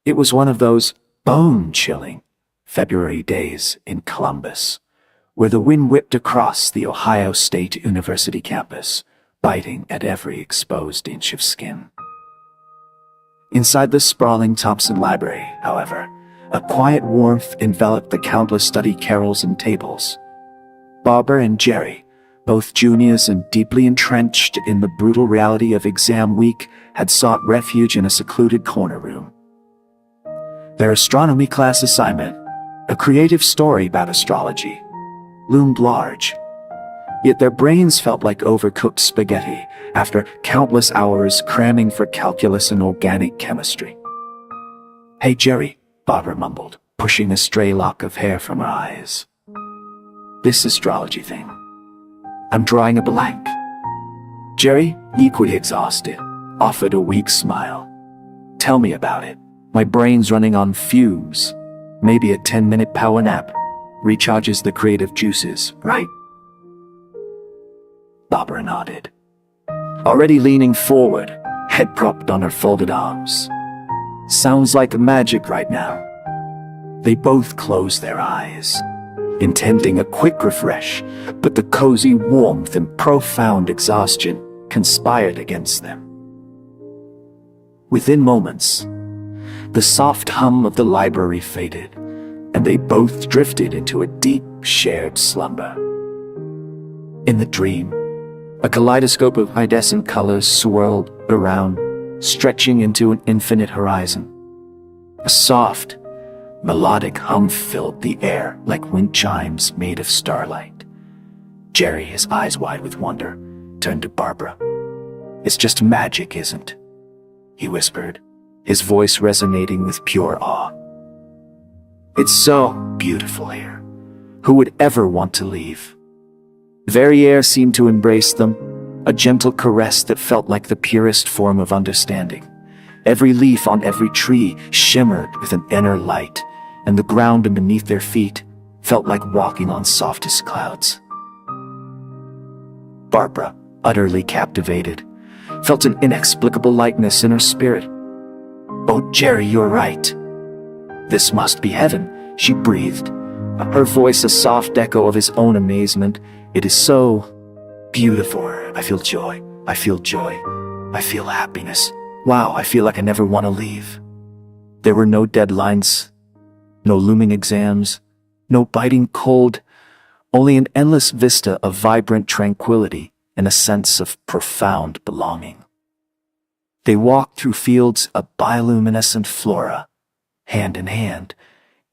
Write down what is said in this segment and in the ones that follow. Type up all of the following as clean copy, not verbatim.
It was one of those bone-chilling February days in Columbus, where the wind whipped across the Ohio State University campus, biting at every exposed inch of skin. Inside the sprawling Thompson Library, however, a quiet warmth enveloped the countless study carrels and tables. Barbara and Jerry, both juniors and deeply entrenched in the brutal reality of exam week, had sought refuge in a secluded corner room. Their astronomy class assignment, a creative story about astrology, loomed large. Yet their brains felt like overcooked spaghetti after countless hours cramming for calculus and organic chemistry. "Hey, Jerry," Barbara mumbled, pushing a stray lock of hair from her eyes. "This astrology thing. I'm drawing a blank." Jerry, equally exhausted, offered a weak smile. "Tell me about it. My brain's running on fumes. Maybe a 10-minute power nap recharges the creative juices, right?" Barbara nodded, already leaning forward, head propped on her folded arms. "Sounds like magic right now." They both closed their eyes, intending a quick refresh, but the cozy warmth and profound exhaustion conspired against them. Within moments, the soft hum of the library faded, and they both drifted into a deep, shared slumber. In the dream, a kaleidoscope of iridescent colors swirled around, stretching into an infinite horizon. A soft, melodic hum filled the air like wind chimes made of starlight. Jerry, his eyes wide with wonder, turned to Barbara. "It's just magic, isn't?" he whispered, his voice resonating with pure awe. "It's so beautiful here. Who would ever want to leave?" The very air seemed to embrace them, a gentle caress that felt like the purest form of understanding. Every leaf on every tree shimmered with an inner light, and the ground beneath their feet felt like walking on softest clouds. Barbara, utterly captivated, felt an inexplicable lightness in her spirit. "Oh, Jerry, you're right. This must be heaven," she breathed, her voice a soft echo of his own amazement. "It is so beautiful. I feel joy. I feel joy. I feel happiness. Wow, I feel like I never want to leave." There were no deadlines, no looming exams, no biting cold, only an endless vista of vibrant tranquility and a sense of profound belonging. They walked through fields of bioluminescent flora, hand in hand,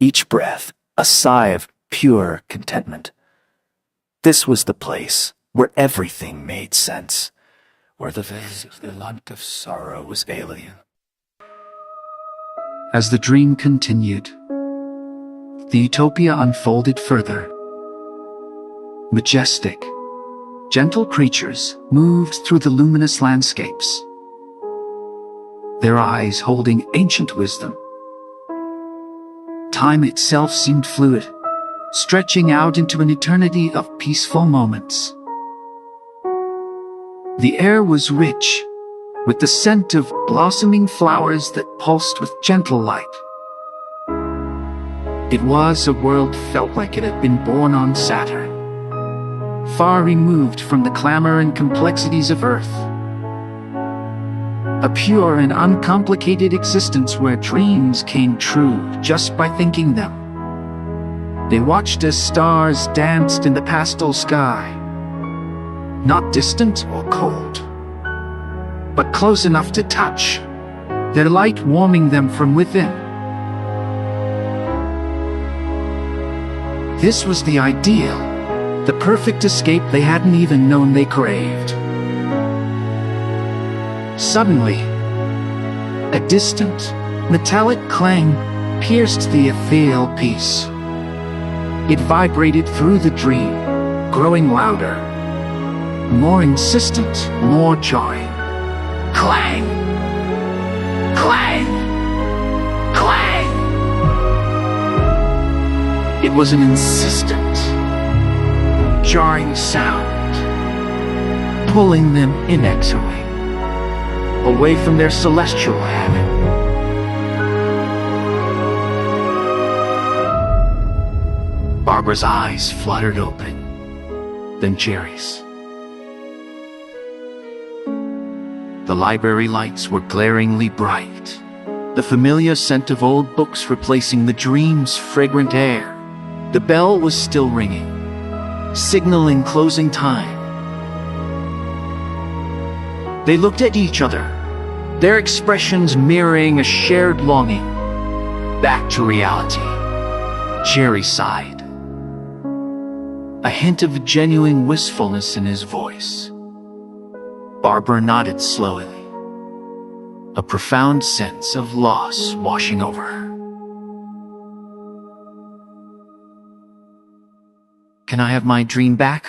each breath a sigh of pure contentment. This was the place where everything made sense, where the light of sorrow was alien. As the dream continued, the utopia unfolded further. Majestic, gentle creatures moved through the luminous landscapes, their eyes holding ancient wisdom. Time itself seemed fluid, stretching out into an eternity of peaceful moments. The air was rich, with the scent of blossoming flowers that pulsed with gentle light. It was a world felt like it had been born on Saturn, far removed from the clamor and complexities of Earth. A pure and uncomplicated existence where dreams came true just by thinking them. They watched as stars danced in the pastel sky, not distant or cold, but close enough to touch, their light warming them from within. This was the ideal, the perfect escape they hadn't even known they craved. Suddenly, a distant, metallic clang pierced the ethereal peace. It vibrated through the dream, growing louder, more insistent, more jarring. Clang! Clang! Clang! It was an insistent, jarring sound, pulling them inexorably away from their celestial heaven. Barbara's eyes fluttered open, then Jerry's. The library lights were glaringly bright, the familiar scent of old books replacing the dream's fragrant air. The bell was still ringing, signaling closing time. They looked at each other, their expressions mirroring a shared longing. Back to reality. Jerry sighed, a hint of genuine wistfulness in his voice. Barbara nodded slowly, a profound sense of loss washing over her. "Can I have my dream back?"